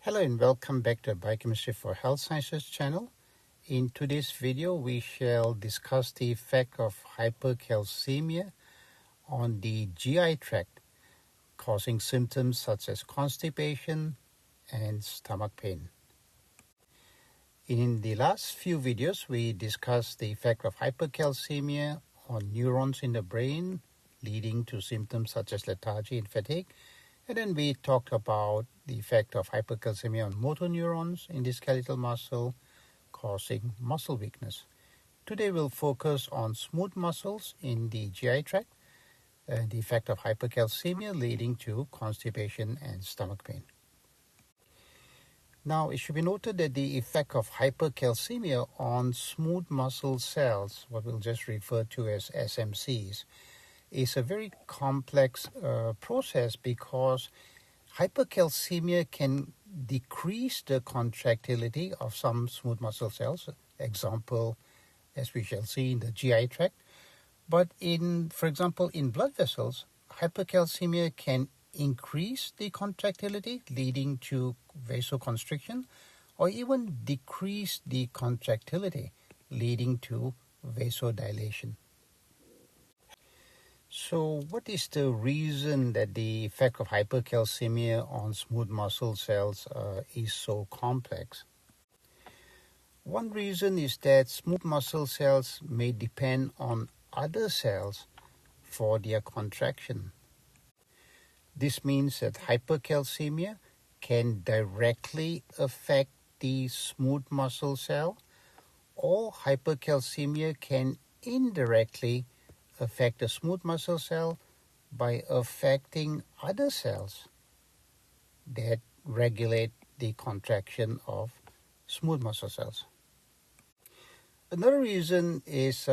Hello and welcome back to Biochemistry for Health Sciences channel. In today's video, we shall discuss the effect of hypercalcemia on the GI tract, causing symptoms such as constipation and stomach pain. In the last few videos, we discussed the effect of hypercalcemia on neurons in the brain, leading to symptoms such as lethargy and fatigue. And then we talked about the effect of hypercalcemia on motor neurons in the skeletal muscle, causing muscle weakness. Today we'll focus on smooth muscles in the GI tract and the effect of hypercalcemia leading to constipation and stomach pain. Now, it should be noted that the effect of hypercalcemia on smooth muscle cells, what we'll just refer to as SMCs, is a very complex process because hypercalcemia can decrease the contractility of some smooth muscle cells, example, as we shall see in the GI tract. But for example, in blood vessels, hypercalcemia can increase the contractility, leading to vasoconstriction, or even decrease the contractility, leading to vasodilation. So what is the reason that the effect of hypercalcemia on smooth muscle cells is so complex? One reason is that smooth muscle cells may depend on other cells for their contraction. This means that hypercalcemia can directly affect the smooth muscle cell, or hypercalcemia can indirectly affect the smooth muscle cell by affecting other cells that regulate the contraction of smooth muscle cells. Another reason is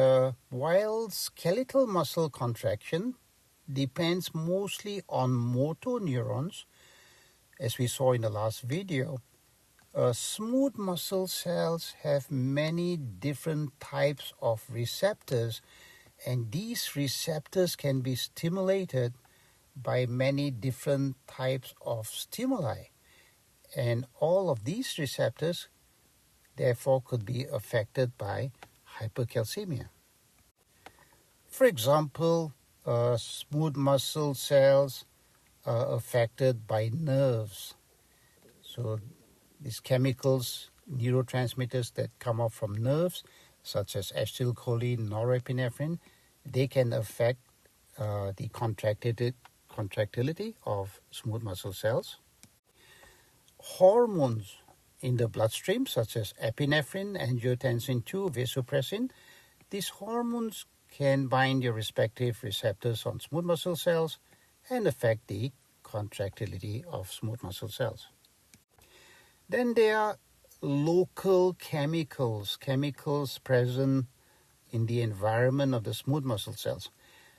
while skeletal muscle contraction depends mostly on motor neurons, as we saw in the last video, smooth muscle cells have many different types of receptors, and these receptors can be stimulated by many different types of stimuli. And all of these receptors, therefore, could be affected by hypercalcemia. For example, smooth muscle cells are affected by nerves. So these chemicals, neurotransmitters that come out from nerves, such as acetylcholine, norepinephrine, they can affect the contractility of smooth muscle cells. Hormones in the bloodstream, such as epinephrine, angiotensin II, vasopressin, these hormones can bind their respective receptors on smooth muscle cells and affect the contractility of smooth muscle cells. Then there are local chemicals present in the environment of the smooth muscle cells.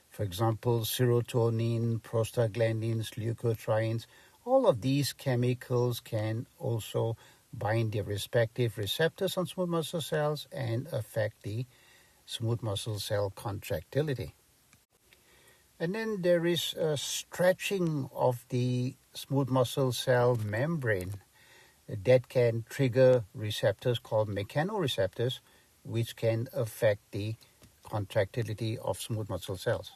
For example, serotonin, prostaglandins, leukotrienes, all of these chemicals can also bind their respective receptors on smooth muscle cells and affect the smooth muscle cell contractility. And then there is a stretching of the smooth muscle cell membrane that can trigger receptors called mechanoreceptors, which can affect the contractility of smooth muscle cells.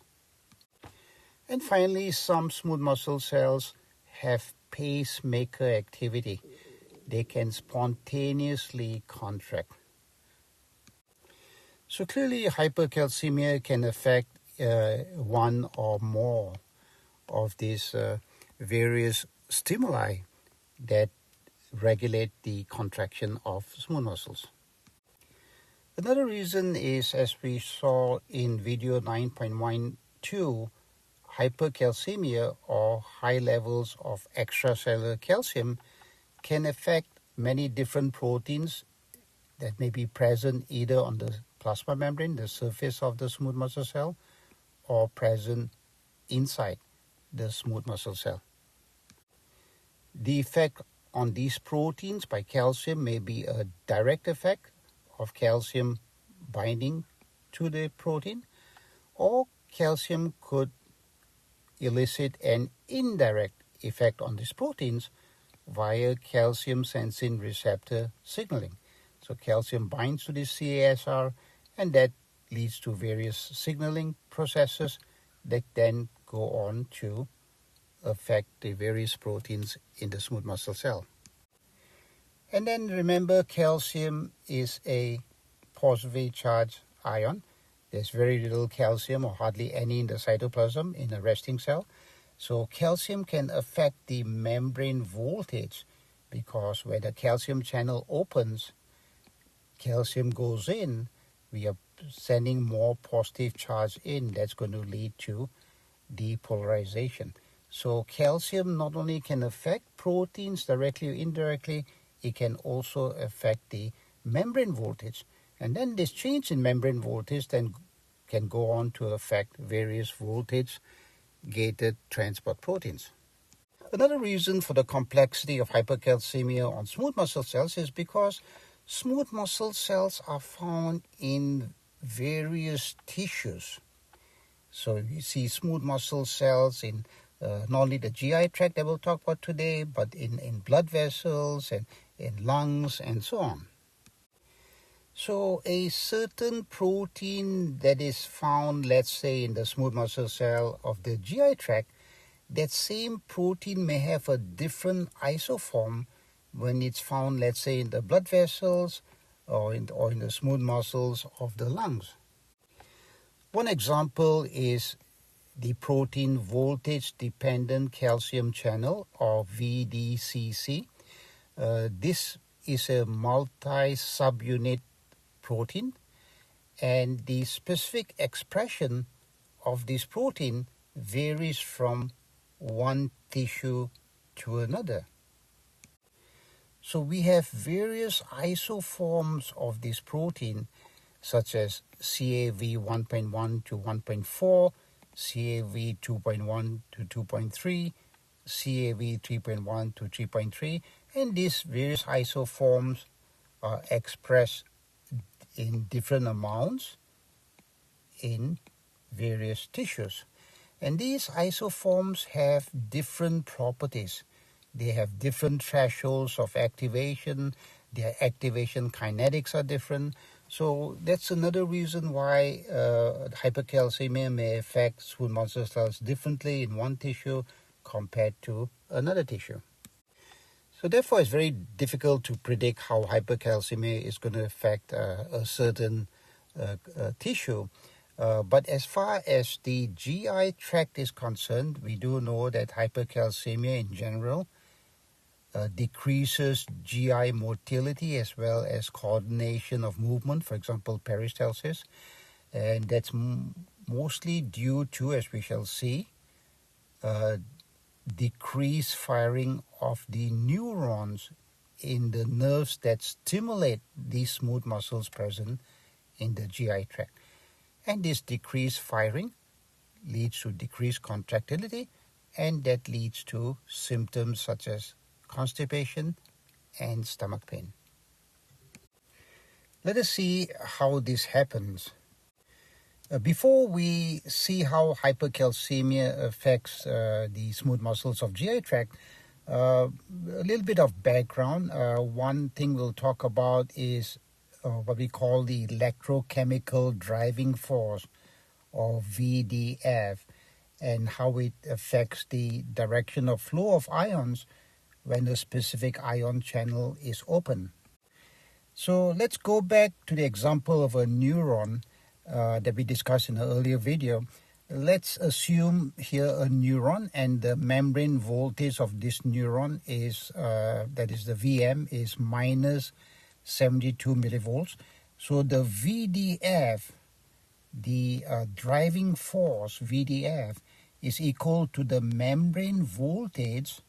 And finally, some smooth muscle cells have pacemaker activity. They can spontaneously contract. So clearly, hypercalcemia can affect one or more of these various stimuli that regulate the contraction of smooth muscles. Another reason is, as we saw in video 9.12, hypercalcemia or high levels of extracellular calcium can affect many different proteins that may be present either on the plasma membrane, the surface of the smooth muscle cell, or present inside the smooth muscle cell. The effect on these proteins by calcium may be a direct effect of calcium binding to the protein, or calcium could elicit an indirect effect on these proteins, via calcium sensing receptor signaling. So calcium binds to the CASR, and that leads to various signaling processes that then go on to affect the various proteins in the smooth muscle cell. And then remember, calcium is a positively charged ion. There's very little calcium or hardly any in the cytoplasm in a resting cell. So calcium can affect the membrane voltage, because when the calcium channel opens, calcium goes in, we are sending more positive charge in. That's going to lead to depolarization. So calcium not only can affect proteins directly or indirectly, it can also affect the membrane voltage. And then this change in membrane voltage then can go on to affect various voltage-gated transport proteins. Another reason for the complexity of hypercalcemia on smooth muscle cells is because smooth muscle cells are found in various tissues. So you see smooth muscle cells in not only the GI tract that we'll talk about today, but in blood vessels and in lungs and so on. So a certain protein that is found, let's say, in the smooth muscle cell of the GI tract, that same protein may have a different isoform when it's found, let's say, in the blood vessels or in the smooth muscles of the lungs. One example is the protein voltage-dependent calcium channel, or VDCC. This is a multi-subunit protein, and the specific expression of this protein varies from one tissue to another. So we have various isoforms of this protein, such as CAV 1.1 to 1.4, CAV 2.1 to 2.3, CAV 3.1 to 3.3, and these various isoforms are expressed in different amounts in various tissues. And these isoforms have different properties. They have different thresholds of activation. Their activation kinetics are different. So that's another reason why hypercalcemia may affect smooth muscle cells differently in one tissue compared to another tissue. So therefore, it's very difficult to predict how hypercalcemia is going to affect a certain tissue. But as far as the GI tract is concerned, we do know that hypercalcemia in general decreases GI motility as well as coordination of movement, for example, peristalsis. And that's mostly due to, as we shall see, decreased firing of the neurons in the nerves that stimulate these smooth muscles present in the GI tract. And this decreased firing leads to decreased contractility, and that leads to symptoms such as constipation and stomach pain. Let us see how this happens. Before we see how hypercalcemia affects the smooth muscles of GI tract, a little bit of background. One thing we'll talk about is what we call the electrochemical driving force, or VDF, and how it affects the direction of flow of ions when a specific ion channel is open. So let's go back to the example of a neuron that we discussed in an earlier video. Let's assume here a neuron, and the membrane voltage of this neuron is, that is the VM, is minus 72 millivolts. So the VDF, the driving force VDF, is equal to the membrane voltage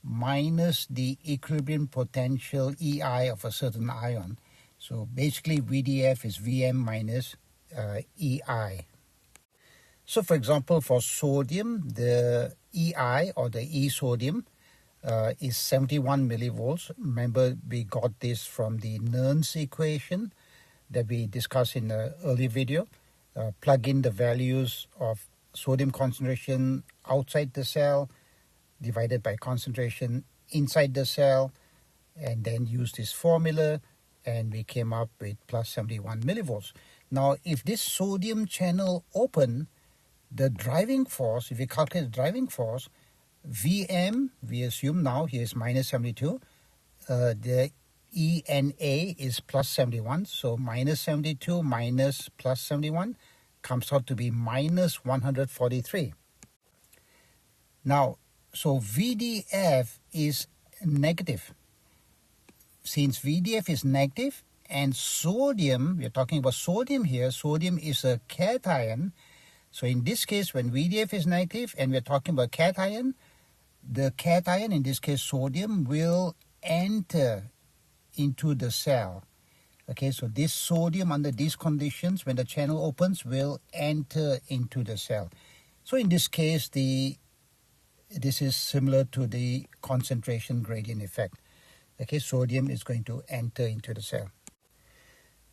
minus the equilibrium potential EI of a certain ion. So basically VDF is VM minus EI. So for example, for sodium, the EI, or the E sodium, is 71 millivolts. Remember, we got this from the Nernst equation that we discussed in the earlier video. Plug in the values of sodium concentration outside the cell divided by concentration inside the cell and then used this formula, and we came up with plus 71 millivolts. Now, if this sodium channel open, the driving force, if we calculate the driving force, Vm, we assume now here is minus 72, the ENA is plus 71, so minus 72 minus plus 71 comes out to be minus 143. Now, so VDF is negative. Since VDF is negative and sodium, we're talking about sodium here, sodium is a cation. So in this case, when VDF is negative and we're talking about cation, the cation, in this case sodium, will enter into the cell. Okay, so this sodium under these conditions, when the channel opens, will enter into the cell. So in this case, this is similar to the concentration gradient effect. Okay, sodium is going to enter into the cell.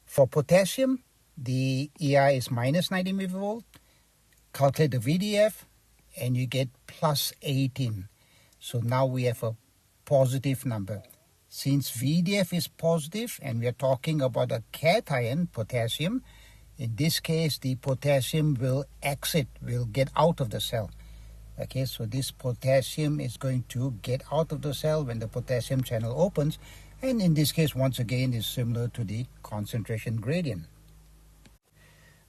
For potassium, the EI is minus 90 millivolt. Calculate the VDF and you get plus 18. So now we have a positive number. Since VDF is positive and we are talking about a cation, potassium, in this case the potassium will exit, will get out of the cell. Okay, so this potassium is going to get out of the cell when the potassium channel opens, and in this case once again is similar to the concentration gradient.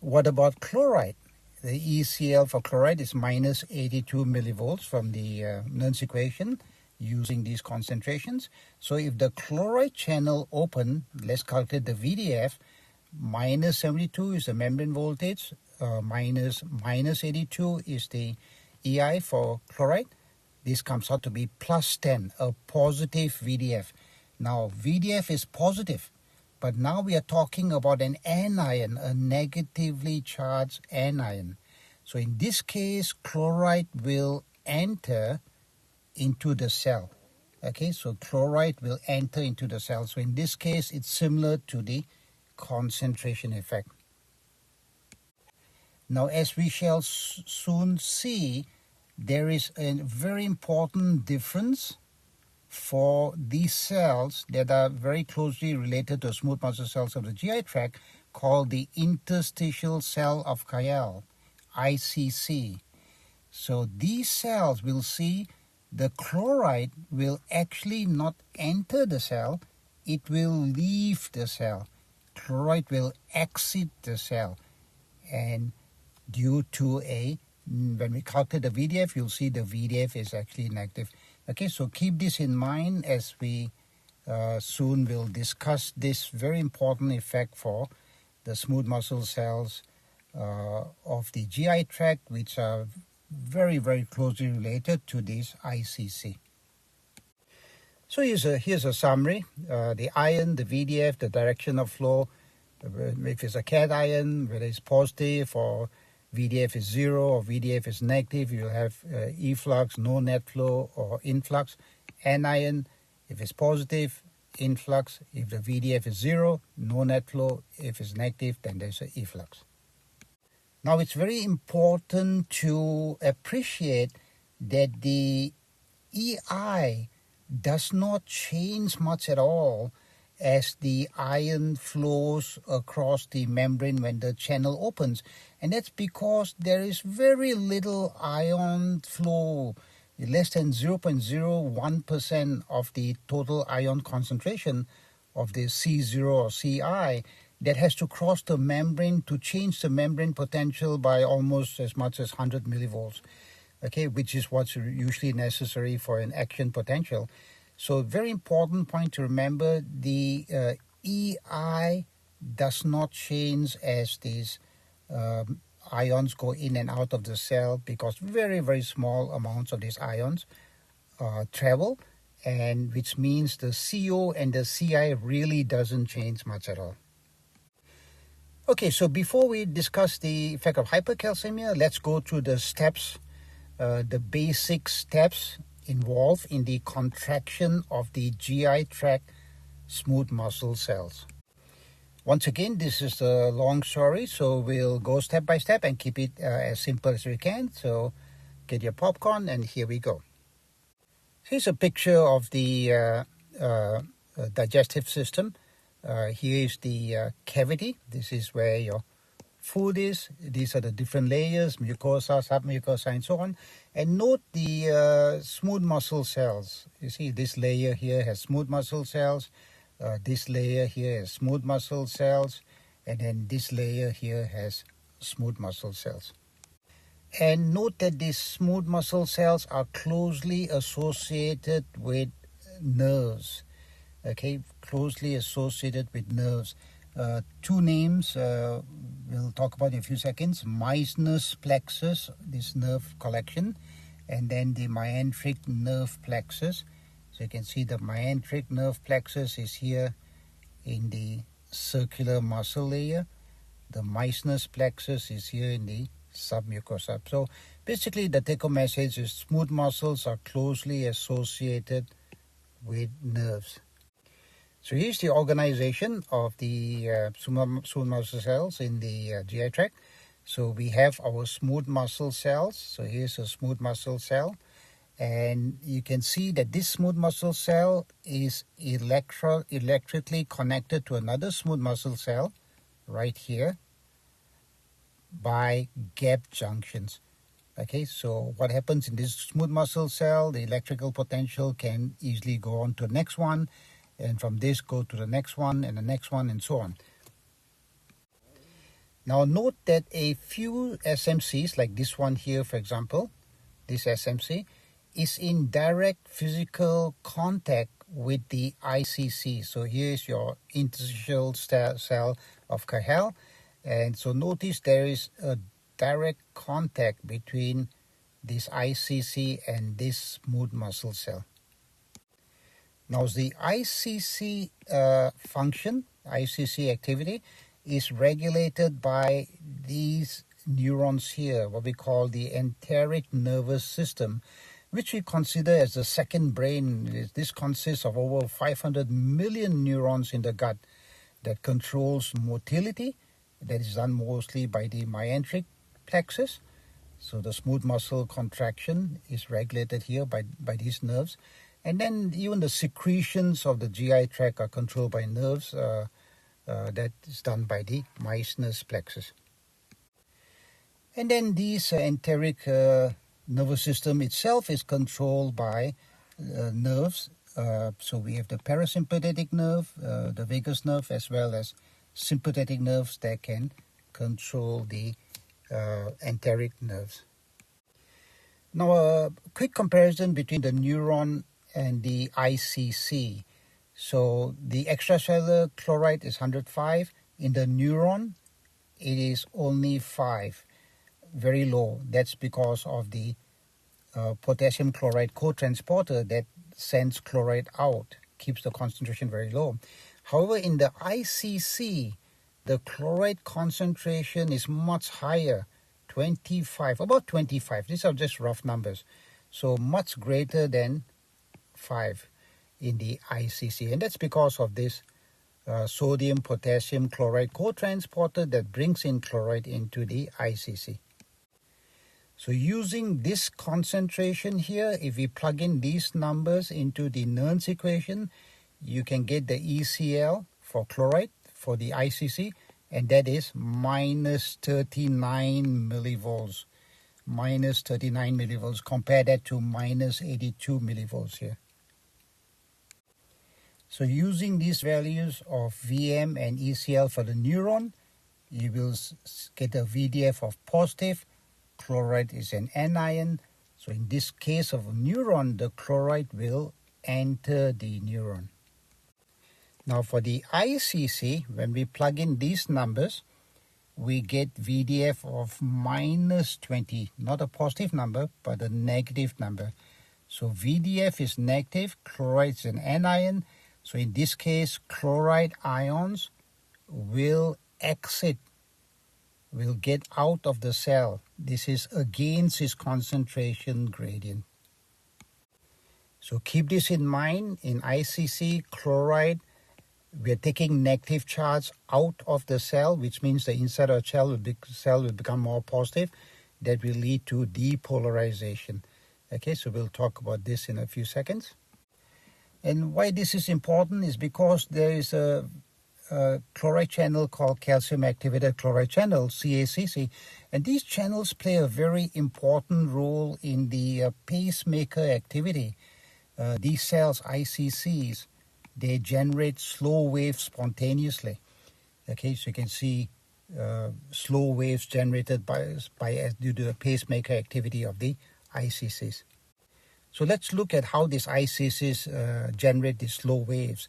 What about chloride? The ECl for chloride is minus 82 millivolts from the Nernst equation using these concentrations. So if the chloride channel open, let's calculate the VDF. Minus 72 is the membrane voltage, minus 82 is the EI for chloride. This comes out to be plus 10, a positive VDF. Now VDF is positive, but now we are talking about an anion, a negatively charged anion. So in this case, chloride will enter into the cell. Okay, so chloride will enter into the cell. So in this case, it's similar to the concentration effect. Now, as we shall soon see, there is a very important difference for these cells that are very closely related to smooth muscle cells of the GI tract, called the interstitial cell of Kayal, ICC. So these cells will see the chloride will actually not enter the cell, it will leave the cell. Chloride will exit the cell, and due to when we calculate the VDF, you'll see the VDF is actually negative. Okay, so keep this in mind as we soon will discuss this very important effect for the smooth muscle cells of the GI tract, which are very, very closely related to this ICC. So here's a summary. The ion, the VDF, the direction of flow, if it's a cation, whether it's positive or VDF is 0 or VDF is negative, you'll have efflux, no net flow, or influx. Anion, if it's positive, influx. If the VDF is 0, no net flow. If it's negative, then there's an efflux. Now, it's very important to appreciate that the EI does not change much at all as the ion flows across the membrane when the channel opens. And that's because there is very little ion flow, less than 0.01% of the total ion concentration of the C0 or Ci that has to cross the membrane to change the membrane potential by almost as much as 100 millivolts, okay, which is what's usually necessary for an action potential. So very important point to remember, the EI does not change as these ions go in and out of the cell, because very, very small amounts of these ions travel, and which means the CO and the Ci really doesn't change much at all. Okay, so before we discuss the effect of hypercalcemia, let's go through the steps, the basic steps involved in the contraction of the GI tract smooth muscle cells. Once again, this is a long story, so we'll go step by step and keep it as simple as we can. So get your popcorn and here we go. Here's a picture of the digestive system. Here is the cavity. This is where your food is. These are the different layers, mucosa, submucosa, and so on. And note the smooth muscle cells. You see this layer here has smooth muscle cells. This layer here has smooth muscle cells. And then this layer here has smooth muscle cells. And note that these smooth muscle cells are closely associated with nerves. Okay, closely associated with nerves. Two names we'll talk about in a few seconds. Meissner's plexus, this nerve collection, and then the myenteric nerve plexus. So you can see the myenteric nerve plexus is here in the circular muscle layer. The Meissner's plexus is here in the submucosa. So basically the take-home message is smooth muscles are closely associated with nerves. So here's the organization of the smooth muscle cells in the GI tract. So we have our smooth muscle cells. So here's a smooth muscle cell. And you can see that this smooth muscle cell is electrically connected to another smooth muscle cell right here by gap junctions. Okay, so what happens in this smooth muscle cell, the electrical potential can easily go on to the next one, and from this go to the next one and the next one and so on. Now note that a few SMCs, like this one here for example, this SMC, is in direct physical contact with the ICC. So here's your interstitial cell of Cajal. And so notice there is a direct contact between this ICC and this smooth muscle cell. Now the ICC function, ICC activity, is regulated by these neurons here, what we call the enteric nervous system, which we consider as the second brain. This consists of over 500 million neurons in the gut that controls motility. That is done mostly by the myenteric plexus. So the smooth muscle contraction is regulated here by these nerves. And then even the secretions of the GI tract are controlled by nerves. That is done by the Meissner's plexus. And then this enteric nervous system itself is controlled by nerves. So we have the parasympathetic nerve, the vagus nerve, as well as sympathetic nerves that can control the enteric nerves. Now a quick comparison between the neuron and the ICC. So the extracellular chloride is 105. In the neuron, it is only 5. Very low. That's because of the potassium chloride co-transporter that sends chloride out, keeps the concentration very low. However, in the ICC, the chloride concentration is much higher, 25, about 25. These are just rough numbers. So much greater than 5 in the ICC. And that's because of this sodium-potassium chloride co-transporter that brings in chloride into the ICC. So using this concentration here, if we plug in these numbers into the Nernst equation, you can get the ECL for chloride for the ICC, and that is minus 39 millivolts. Minus 39 millivolts. Compare that to minus 82 millivolts here. So using these values of VM and ECL for the neuron, you will get a VDF of positive. Chloride is an anion. So in this case of a neuron, the chloride will enter the neuron. Now for the ICC, when we plug in these numbers, we get VDF of minus 20. Not a positive number, but a negative number. So VDF is negative, chloride is an anion. So in this case, chloride ions will exit, will get out of the cell. This is against its concentration gradient. So keep this in mind. In ICC, chloride, we are taking negative charge out of the cell, which means the inside of the cell will become more positive. That will lead to depolarization. Okay, so we'll talk about this in a few seconds. And why this is important is because there is a chloride channel called calcium activated chloride channel, CACC, and these channels play a very important role in the pacemaker activity. These cells, ICCs, they generate slow waves spontaneously. Okay, so you can see slow waves generated due to the pacemaker activity of the ICCs. So let's look at how these ICCs generate these slow waves.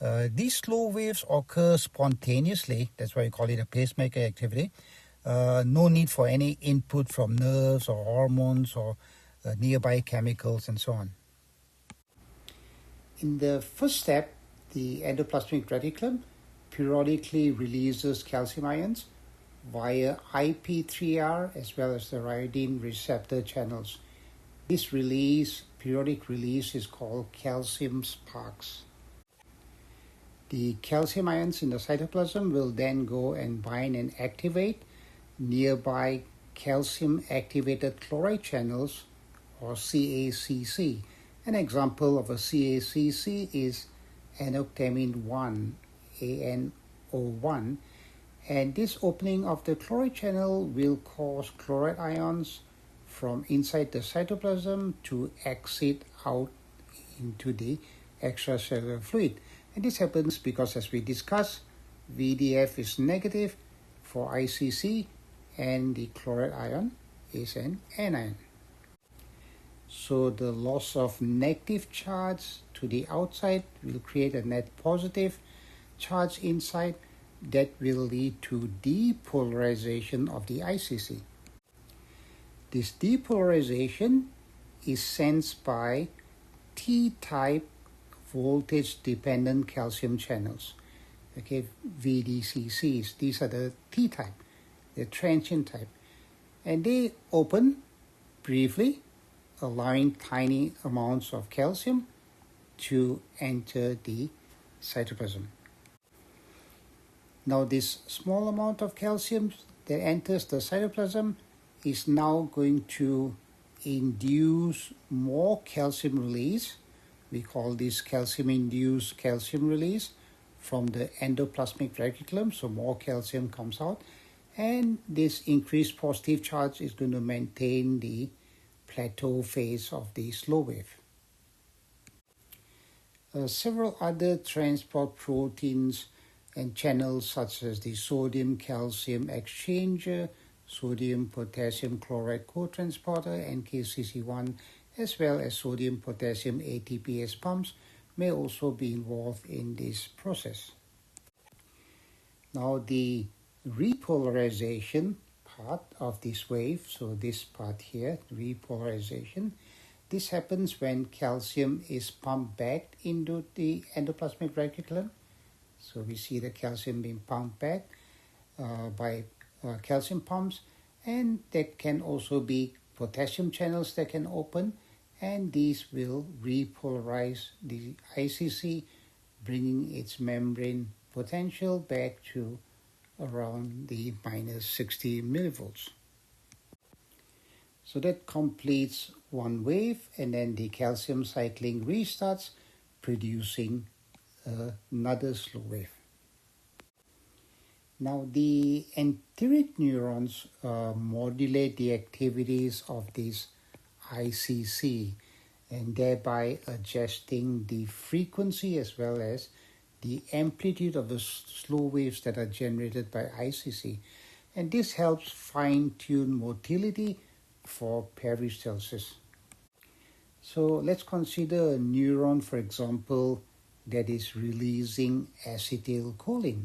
These slow waves occur spontaneously. That's why we call it a pacemaker activity. No need for any input from nerves or hormones or nearby chemicals and so on. In the first step, the endoplasmic reticulum periodically releases calcium ions via IP3R as well as the ryanodine receptor channels. This periodic release, is called calcium sparks. The calcium ions in the cytoplasm will then go and bind and activate nearby calcium activated chloride channels, or CACC. An example of a CACC is anoctamin 1, ANO1, and this opening of the chloride channel will cause chloride ions from inside the cytoplasm to exit out into the extracellular fluid. And this happens because, as we discussed, VDF is negative for ICC and the chloride ion is an anion. So the loss of negative charge to the outside will create a net positive charge inside that will lead to depolarization of the ICC. This depolarization is sensed by T-type voltage-dependent calcium channels, okay, VDCCs. These are the T-type, the transient type, and they open briefly, allowing tiny amounts of calcium to enter the cytoplasm. Now this small amount of calcium that enters the cytoplasm is now going to induce more calcium release. We call this calcium-induced calcium release from the endoplasmic reticulum, so more calcium comes out, and this increased positive charge is going to maintain the plateau phase of the slow wave. Several other transport proteins and channels such as the sodium-calcium exchanger, sodium-potassium chloride cotransporter, NKCC1, as well as sodium-potassium ATPase pumps may also be involved in this process. Now the repolarization part of this wave, so this part here, repolarization, this happens when calcium is pumped back into the endoplasmic reticulum. So we see the calcium being pumped back by calcium pumps, and there can also be potassium channels that can open, and these will repolarize the ICC, bringing its membrane potential back to around the minus 60 millivolts. So that completes one wave, and then the calcium cycling restarts, producing another slow wave. Now the enteric neurons modulate the activities of this ICC and thereby adjusting the frequency as well as the amplitude of the slow waves that are generated by ICC, and this helps fine-tune motility for peristalsis. So let's consider a neuron, for example, that is releasing acetylcholine.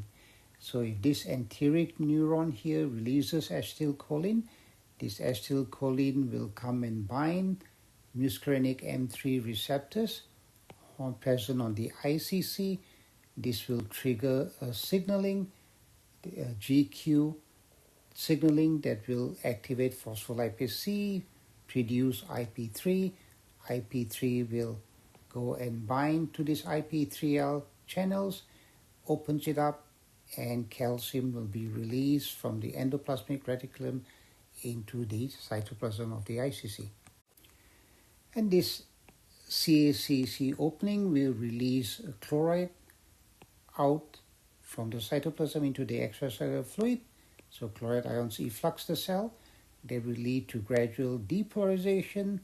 So if this enteric neuron here releases acetylcholine, this acetylcholine will come and bind muscarinic M3 receptors present on the ICC. This will trigger a signaling, GQ signaling, that will activate phospholipase C, produce IP3. IP3 will go and bind to this IP3L channels, opens it up, and calcium will be released from the endoplasmic reticulum into the cytoplasm of the ICC. And this CACC opening will release chloride out from the cytoplasm into the extracellular fluid. So chloride ions efflux the cell. They will lead to gradual depolarization,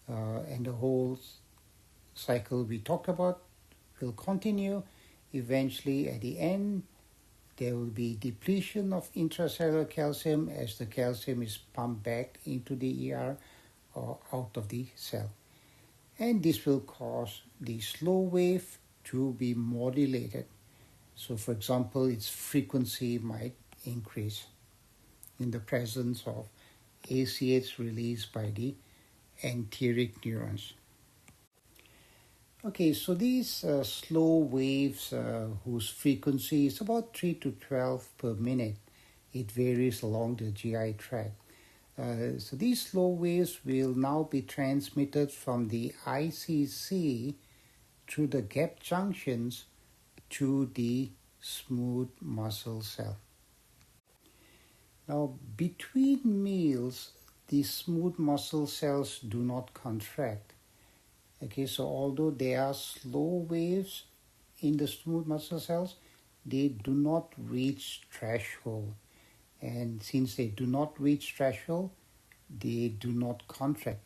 and the whole cycle we talked about will continue. Eventually, at the end, there will be depletion of intracellular calcium as the calcium is pumped back into the ER or out of the cell. And this will cause the slow wave to be modulated. So, for example, its frequency might increase in the presence of ACH released by the enteric neurons. Okay, so these slow waves whose frequency is about 3 to 12 per minute, it varies along the GI tract. So these slow waves will now be transmitted from the ICC through the gap junctions to the smooth muscle cell. Now, between meals, the smooth muscle cells do not contract. Okay, so although there are slow waves in the smooth muscle cells, they do not reach threshold. And since they do not reach threshold, they do not contract.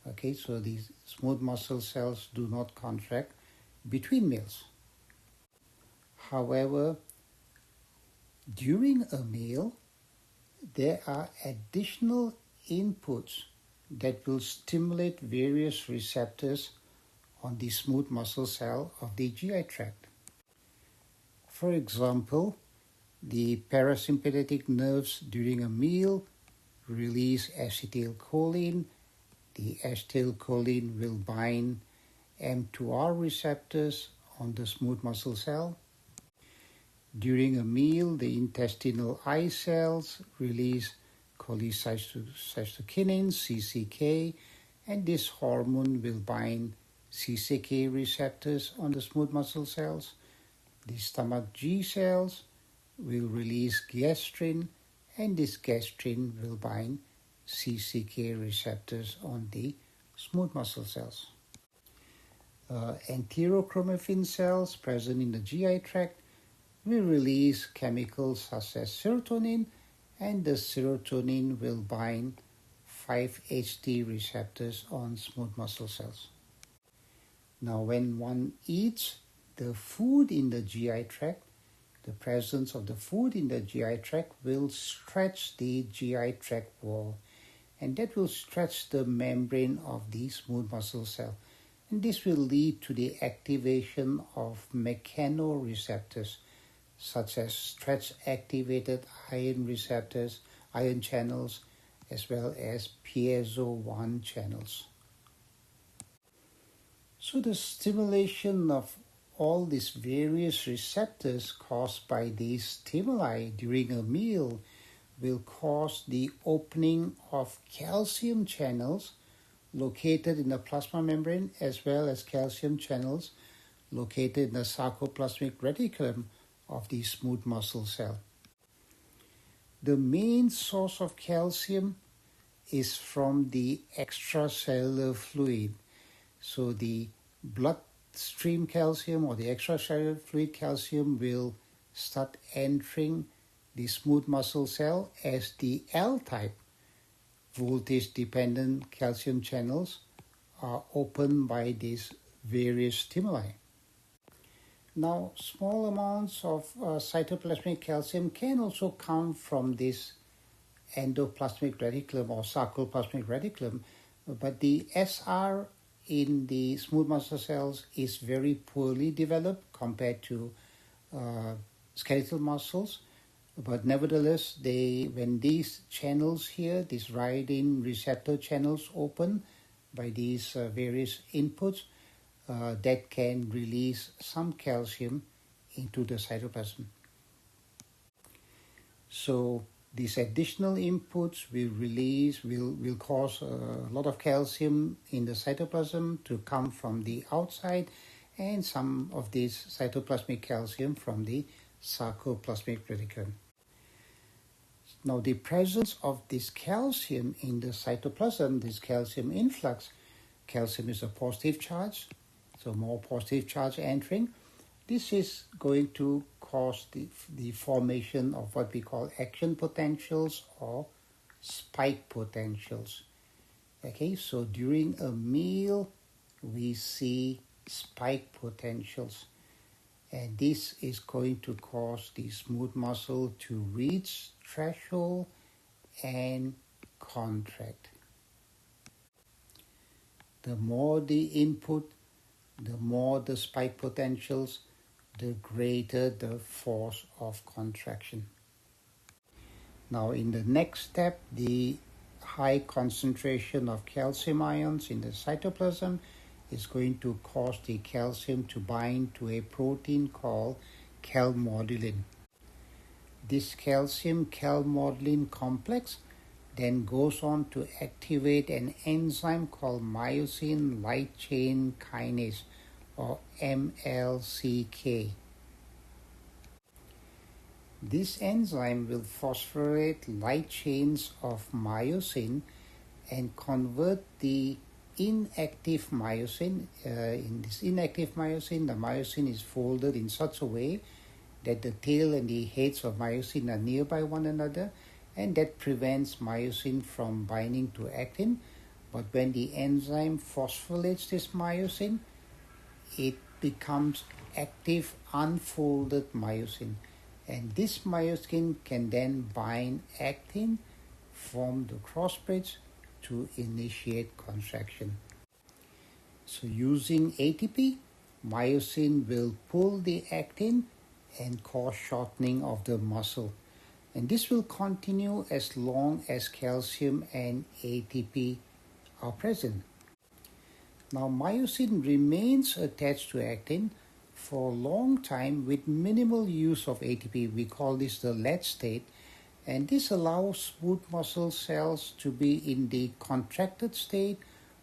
Okay, so these smooth muscle cells do not contract between meals. However, during a meal, there are additional inputs that will stimulate various receptors on the smooth muscle cell of the GI tract. For example, the parasympathetic nerves during a meal release acetylcholine. The acetylcholine will bind M2R receptors on the smooth muscle cell. During a meal, the intestinal I cells release cholecystokinin, CCK, and this hormone will bind CCK receptors on the smooth muscle cells. The stomach G cells will release gastrin, and this gastrin will bind CCK receptors on the smooth muscle cells. Enterochromaffin cells present in the GI tract will release chemicals such as serotonin, and the serotonin will bind 5-HT receptors on smooth muscle cells. Now, when one eats the food in the GI tract, the presence of the food in the GI tract will stretch the GI tract wall, and that will stretch the membrane of the smooth muscle cell. And this will lead to the activation of mechanoreceptors, such as stretch-activated ion receptors, ion channels, as well as piezo-1 channels. So the stimulation of all these various receptors caused by these stimuli during a meal will cause the opening of calcium channels located in the plasma membrane, as well as calcium channels located in the sarcoplasmic reticulum of the smooth muscle cell. The main source of calcium is from the extracellular fluid. So the bloodstream calcium or the extracellular fluid calcium will start entering the smooth muscle cell as the L-type voltage-dependent calcium channels are opened by these various stimuli. Now, small amounts of cytoplasmic calcium can also come from this endoplasmic reticulum or sarcoplasmic reticulum, but the SR in the smooth muscle cells is very poorly developed compared to skeletal muscles. But nevertheless, when these channels here, these rhyodine receptor channels open by these various inputs, that can release some calcium into the cytoplasm. So these additional inputs will cause a lot of calcium in the cytoplasm to come from the outside, and some of this cytoplasmic calcium from the sarcoplasmic reticulum. Now, the presence of this calcium in the cytoplasm, this calcium influx, calcium is a positive charge, so more positive charge entering. This is going to cause the formation of what we call action potentials or spike potentials. Okay, so during a meal, we see spike potentials. And this is going to cause the smooth muscle to reach threshold and contract. The more the input, the more the spike potentials, the greater the force of contraction. Now in the next step, the high concentration of calcium ions in the cytoplasm is going to cause the calcium to bind to a protein called calmodulin. This calcium-calmodulin complex then goes on to activate an enzyme called myosin light chain kinase or MLCK. This enzyme will phosphorylate light chains of myosin and convert the inactive myosin. In this inactive myosin, the myosin is folded in such a way that the tail and the heads of myosin are nearby one another, and that prevents myosin from binding to actin. But when the enzyme phosphorylates this myosin, it becomes active unfolded myosin. And this myosin can then bind actin, form the cross bridge to initiate contraction. So using ATP, myosin will pull the actin and cause shortening of the muscle. And this will continue as long as calcium and ATP are present. Now myosin remains attached to actin for a long time with minimal use of ATP. We call this the latch state, and this allows smooth muscle cells to be in the contracted state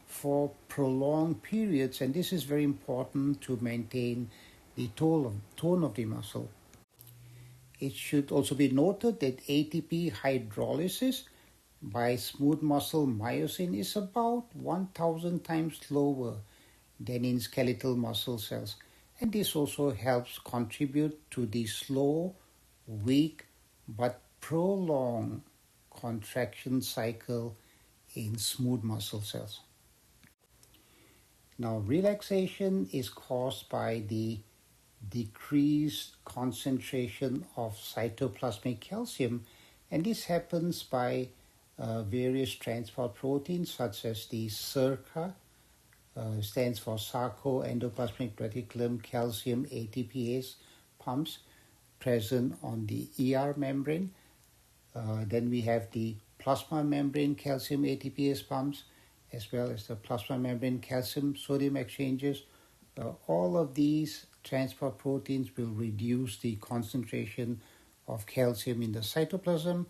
for prolonged periods, and this is very important to maintain the tone of the muscle. It should also be noted that ATP hydrolysis by smooth muscle myosin is about 1,000 times lower than in skeletal muscle cells, and this also helps contribute to the slow, weak, but prolonged contraction cycle in smooth muscle cells. Now, relaxation is caused by the decreased concentration of cytoplasmic calcium, and this happens by various transport proteins such as the SERCA, stands for sarcoendoplasmic reticulum calcium ATPase pumps present on the ER membrane. Then we have the plasma membrane calcium ATPase pumps, as well as the plasma membrane calcium sodium exchanges. All of these transport proteins will reduce the concentration of calcium in the cytoplasm,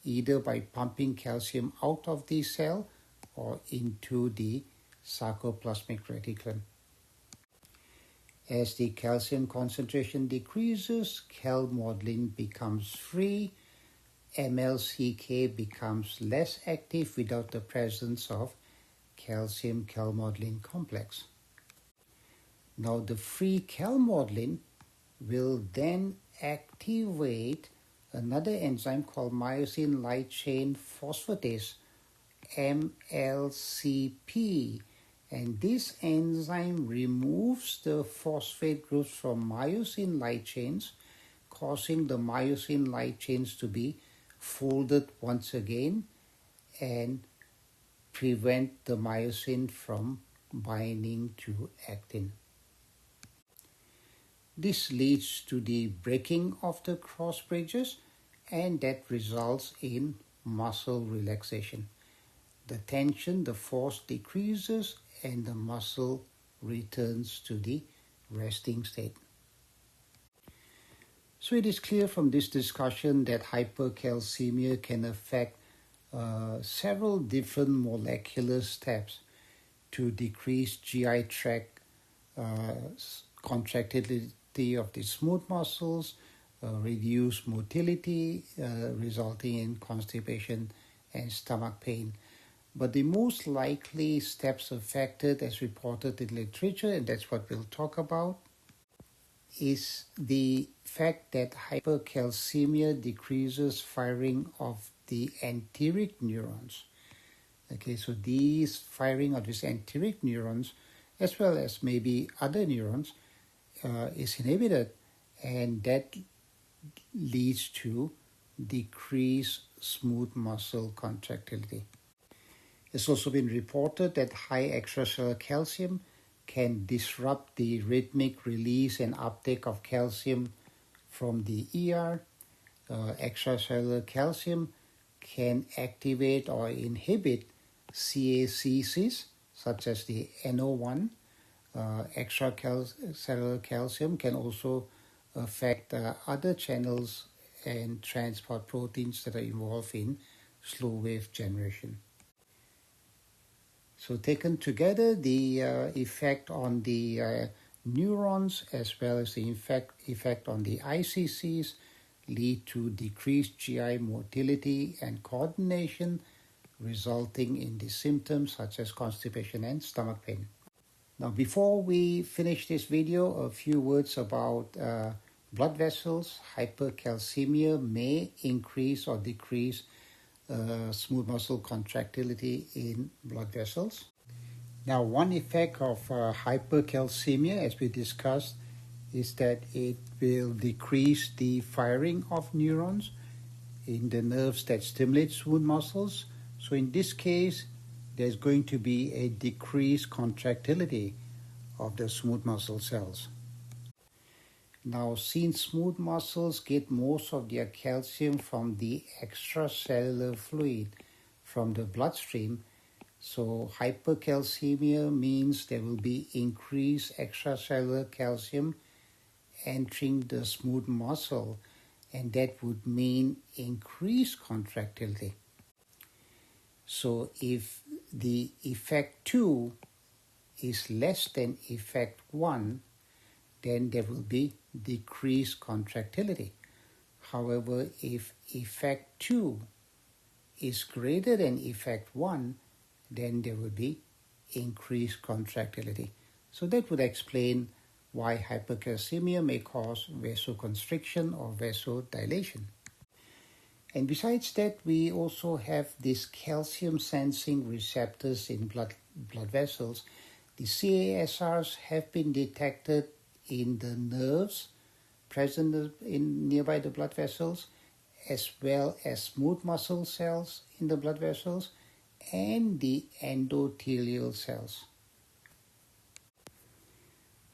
either by pumping calcium out of the cell or into the sarcoplasmic reticulum. As the calcium concentration decreases, calmodulin becomes free, MLCK becomes less active without the presence of calcium-calmodulin complex. Now the free calmodulin will then activate another enzyme called myosin light chain phosphatase, MLCP, and this enzyme removes the phosphate groups from myosin light chains, causing the myosin light chains to be folded once again and prevent the myosin from binding to actin. This leads to the breaking of the cross bridges, and that results in muscle relaxation. The tension, the force decreases, and the muscle returns to the resting state. So it is clear from this discussion that hypercalcemia can affect several different molecular steps to decrease GI tract contractility of the smooth muscles, reduce motility, resulting in constipation and stomach pain. But the most likely steps affected, as reported in literature, and that's what we'll talk about, is the fact that hypercalcemia decreases firing of the enteric neurons. Okay, so these firing of these enteric neurons, as well as maybe other neurons, is inhibited, and that leads to decreased smooth muscle contractility. It's also been reported that high extracellular calcium can disrupt the rhythmic release and uptake of calcium from the ER. Extracellular calcium can activate or inhibit CACCs, such as the NO1. Extracellular calcium can also affect other channels and transport proteins that are involved in slow wave generation. So taken together, the effect on the neurons as well as the effect on the ICCs lead to decreased GI motility and coordination, resulting in the symptoms such as constipation and stomach pain. Now, before we finish this video, a few words about blood vessels. Hypercalcemia may increase or decrease smooth muscle contractility in blood vessels. Now, one effect of hypercalcemia, as we discussed, is that it will decrease the firing of neurons in the nerves that stimulate smooth muscles. So in this case, there's going to be a decreased contractility of the smooth muscle cells. Now, since smooth muscles get most of their calcium from the extracellular fluid from the bloodstream, so hypercalcemia means there will be increased extracellular calcium entering the smooth muscle, and that would mean increased contractility. So if the effect 2 is less than effect 1, then there will be decreased contractility. However, if effect 2 is greater than effect 1, then there will be increased contractility. So that would explain why hypercalcemia may cause vasoconstriction or vasodilation. And besides that, we also have these calcium sensing receptors in blood vessels. The CASRs have been detected in the nerves present in nearby the blood vessels, as well as smooth muscle cells in the blood vessels and the endothelial cells.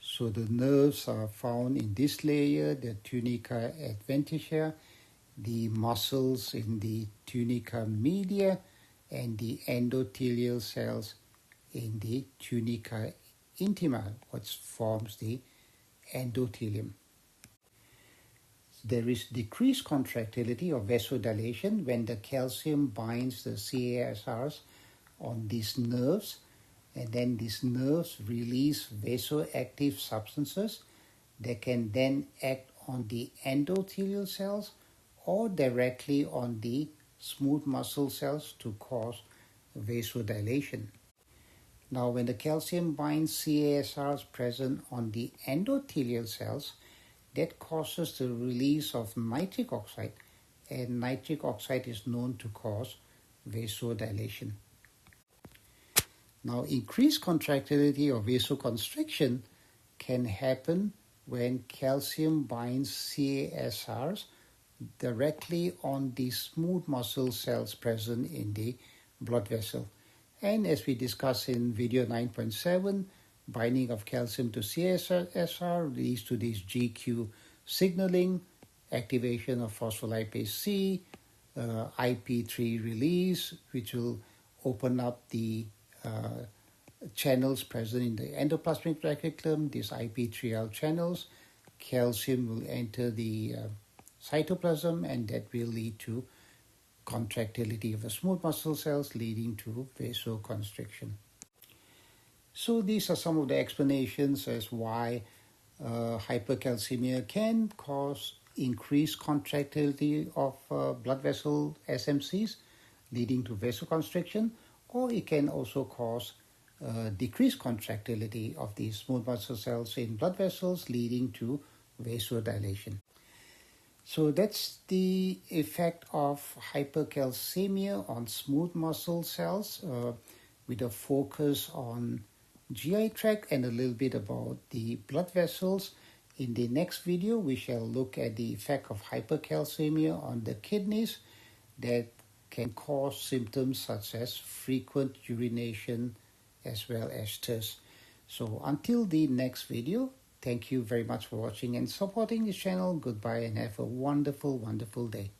So the nerves are found in this layer, the tunica adventitia, the muscles in the tunica media, and the endothelial cells in the tunica intima, which forms the endothelium. There is decreased contractility or vasodilation when the calcium binds the CASRs on these nerves, and then these nerves release vasoactive substances that can then act on the endothelial cells or directly on the smooth muscle cells to cause vasodilation. Now, when the calcium binds CASRs present on the endothelial cells, that causes the release of nitric oxide, and nitric oxide is known to cause vasodilation. Now, increased contractility or vasoconstriction can happen when calcium binds CASRs directly on the smooth muscle cells present in the blood vessel. And as we discussed in video 9.7, binding of calcium to CASR leads to this GQ signaling, activation of phospholipase C, IP3 release, which will open up the channels present in the endoplasmic reticulum, these IP3L channels. Calcium will enter the cytoplasm, and that will lead to contractility of the smooth muscle cells, leading to vasoconstriction. So these are some of the explanations as why hypercalcemia can cause increased contractility of blood vessel SMCs, leading to vasoconstriction, or it can also cause decreased contractility of the smooth muscle cells in blood vessels, leading to vasodilation. So that's the effect of hypercalcemia on smooth muscle cells, with a focus on GI tract and a little bit about the blood vessels. In the next video, we shall look at the effect of hypercalcemia on the kidneys that can cause symptoms such as frequent urination as well as thirst. So until the next video, thank you very much for watching and supporting this channel. Goodbye and have a wonderful, wonderful day.